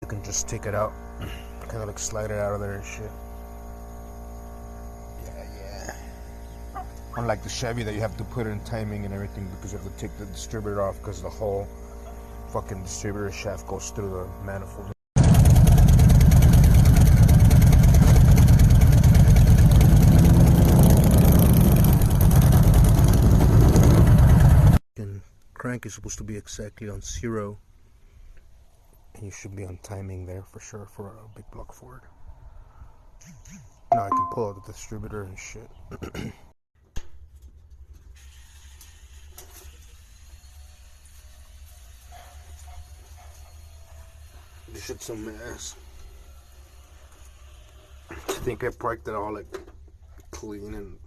You can just take it out, kind of like slide it out of there and shit. Yeah. Unlike the Chevy that you have to put in timing and everything because you have to take the distributor off because the whole fucking distributor shaft goes through the manifold. Crank is supposed to be exactly on 0, and you should be on timing there for sure for a big block Ford. Now I can pull out the distributor and shit. This shit's a mess. I think I parked it all like clean and